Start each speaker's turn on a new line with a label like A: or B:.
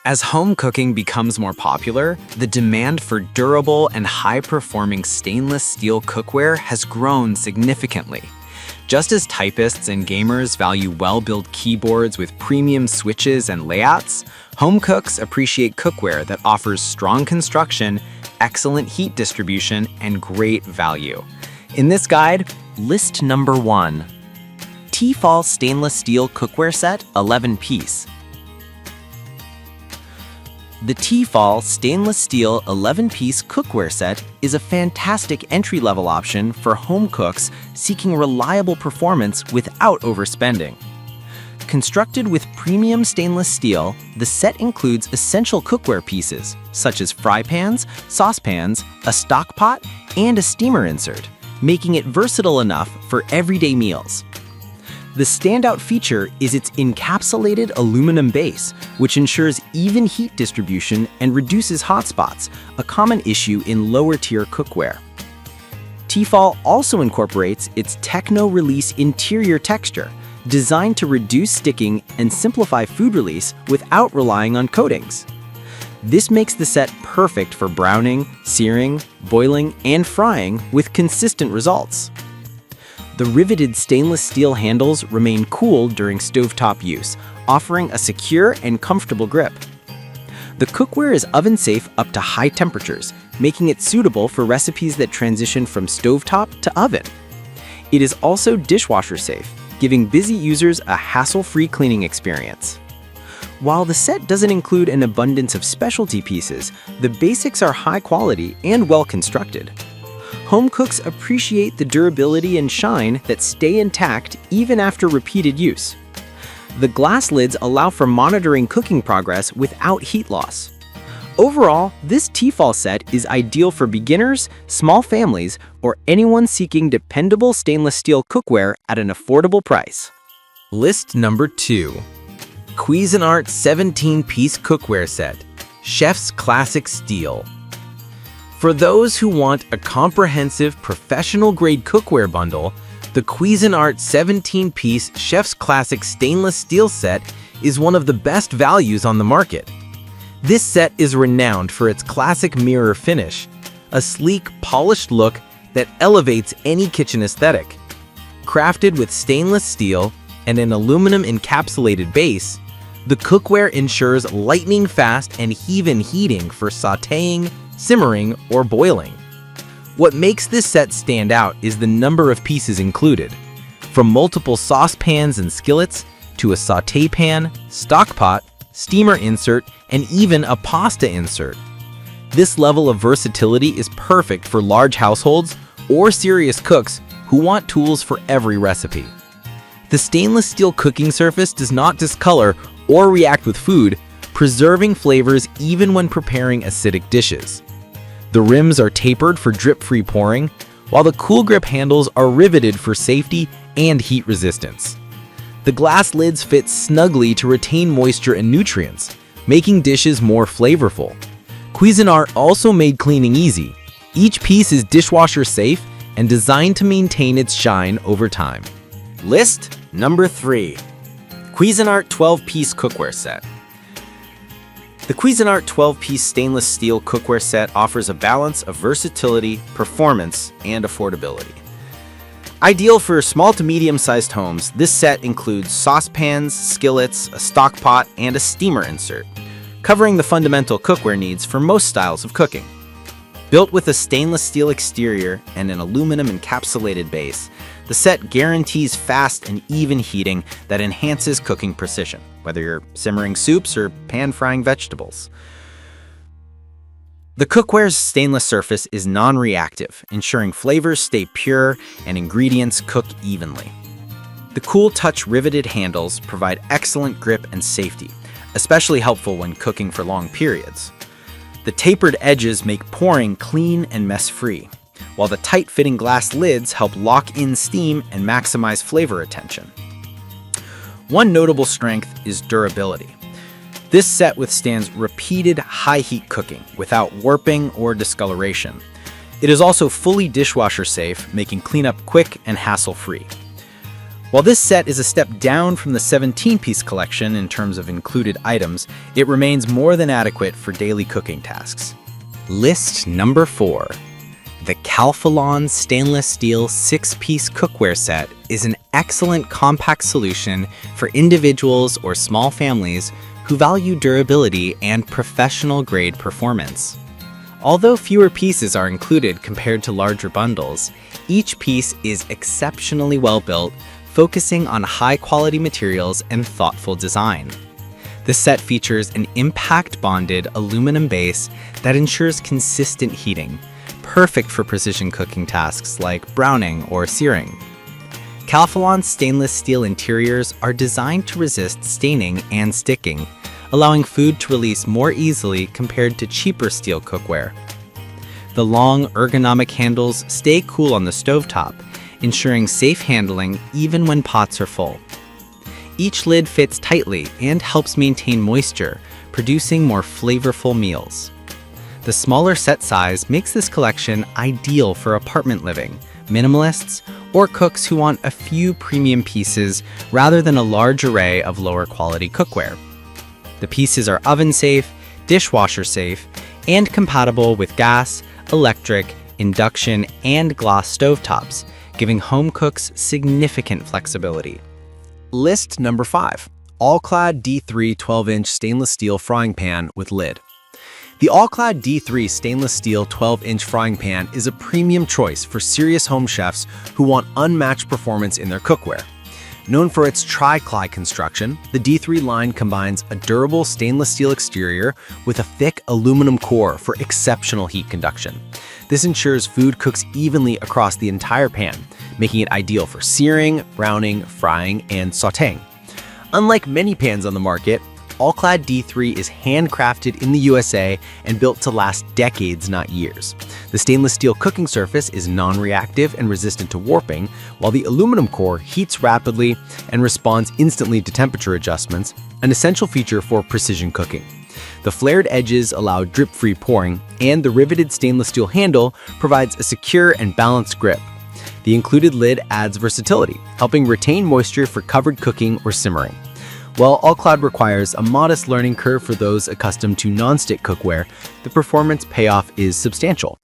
A: As home cooking becomes more popular, the demand for durable and high-performing stainless steel cookware has grown significantly. Just as typists and gamers value well-built keyboards with premium switches and layouts, home cooks appreciate cookware that offers strong construction, excellent heat distribution, and great value. In this guide, list number 1. Tefal Stainless Steel Cookware Set 11-piece. The Tefal Stainless Steel 11-piece cookware set is a fantastic entry-level option for home cooks seeking reliable performance without overspending. Constructed with premium stainless steel, the set includes essential cookware pieces such as fry pans, saucepans, a stock pot, and a steamer insert, making it versatile enough for everyday meals. The standout feature is its encapsulated aluminum base, which ensures even heat distribution and reduces hotspots, a common issue in lower-tier cookware. Tefal also incorporates its Techno-Release interior texture, designed to reduce sticking and simplify food release without relying on coatings. This makes the set perfect for browning, searing, boiling, and frying with consistent results. The riveted stainless steel handles remain cool during stovetop use, offering a secure and comfortable grip. The cookware is oven-safe up to high temperatures, making it suitable for recipes that transition from stovetop to oven. It is also dishwasher-safe, giving busy users a hassle-free cleaning experience. While the set doesn't include an abundance of specialty pieces, the basics are high quality and well-constructed. Home cooks appreciate the durability and shine that stay intact even after repeated use. The glass lids allow for monitoring cooking progress without heat loss. Overall, this Tefal set is ideal for beginners, small families, or anyone seeking dependable stainless steel cookware at an affordable price.
B: List number 2. Cuisinart 17-piece cookware set, Chef's Classic Steel. For those who want a comprehensive professional-grade cookware bundle, the Cuisinart 17-piece Chef's Classic stainless steel set is one of the best values on the market. This set is renowned for its classic mirror finish, a sleek, polished look that elevates any kitchen aesthetic. Crafted with stainless steel and an aluminum encapsulated base, the cookware ensures lightning-fast and even heating for sautéing, simmering, or boiling. What makes this set stand out is the number of pieces included, from multiple saucepans and skillets to a sauté pan, stock pot, steamer insert, and even a pasta insert. This level of versatility is perfect for large households or serious cooks who want tools for every recipe. The stainless steel cooking surface does not discolor or react with food, preserving flavors even when preparing acidic dishes. The rims are tapered for drip-free pouring, while the cool grip handles are riveted for safety and heat resistance. The glass lids fit snugly to retain moisture and nutrients, making dishes more flavorful. Cuisinart also made cleaning easy. Each piece is dishwasher safe and designed to maintain its shine over time.
A: List number 3. Cuisinart 12-piece cookware set. The Cuisinart 12-piece stainless steel cookware set offers a balance of versatility, performance, and affordability. Ideal for small to medium-sized homes, this set includes saucepans, skillets, a stock pot, and a steamer insert, covering the fundamental cookware needs for most styles of cooking. Built with a stainless steel exterior and an aluminum encapsulated base, the set guarantees fast and even heating that enhances cooking precision, whether you're simmering soups or pan-frying vegetables. The cookware's stainless surface is non-reactive, ensuring flavors stay pure and ingredients cook evenly. The cool touch riveted handles provide excellent grip and safety, especially helpful when cooking for long periods. The tapered edges make pouring clean and mess-free, while the tight-fitting glass lids help lock in steam and maximize flavor retention. One notable strength is durability. This set withstands repeated high-heat cooking without warping or discoloration. It is also fully dishwasher safe, making cleanup quick and hassle-free. While this set is a step down from the 17-piece collection in terms of included items, it remains more than adequate for daily cooking tasks.
B: List number 4. The Calphalon stainless steel 6-piece cookware set is an excellent compact solution for individuals or small families who value durability and professional-grade performance. Although fewer pieces are included compared to larger bundles, each piece is exceptionally well-built, focusing on high-quality materials and thoughtful design. The set features an impact-bonded aluminum base that ensures consistent heating, perfect for precision cooking tasks like browning or searing. Calphalon stainless steel interiors are designed to resist staining and sticking, allowing food to release more easily compared to cheaper steel cookware. The long, ergonomic handles stay cool on the stovetop, ensuring safe handling even when pots are full. Each lid fits tightly and helps maintain moisture, producing more flavorful meals. The smaller set size makes this collection ideal for apartment living, minimalists, or cooks who want a few premium pieces rather than a large array of lower quality cookware. The pieces are oven safe, dishwasher safe, and compatible with gas, electric, induction, and glass stovetops, giving home cooks significant flexibility.
A: List number 5. All-Clad D3 12-inch stainless steel frying pan with lid. The All-Clad D3 stainless steel 12-inch frying pan is a premium choice for serious home chefs who want unmatched performance in their cookware. Known for its tri-ply construction, the D3 line combines a durable stainless steel exterior with a thick aluminum core for exceptional heat conduction. This ensures food cooks evenly across the entire pan, making it ideal for searing, browning, frying, and sautéing. Unlike many pans on the market, All-Clad D3 is handcrafted in the USA and built to last decades, not years. The stainless steel cooking surface is non-reactive and resistant to warping, while the aluminum core heats rapidly and responds instantly to temperature adjustments, an essential feature for precision cooking. The flared edges allow drip-free pouring, and the riveted stainless steel handle provides a secure and balanced grip. The included lid adds versatility, helping retain moisture for covered cooking or simmering. While All-Clad requires a modest learning curve for those accustomed to non-stick cookware, the performance payoff is substantial.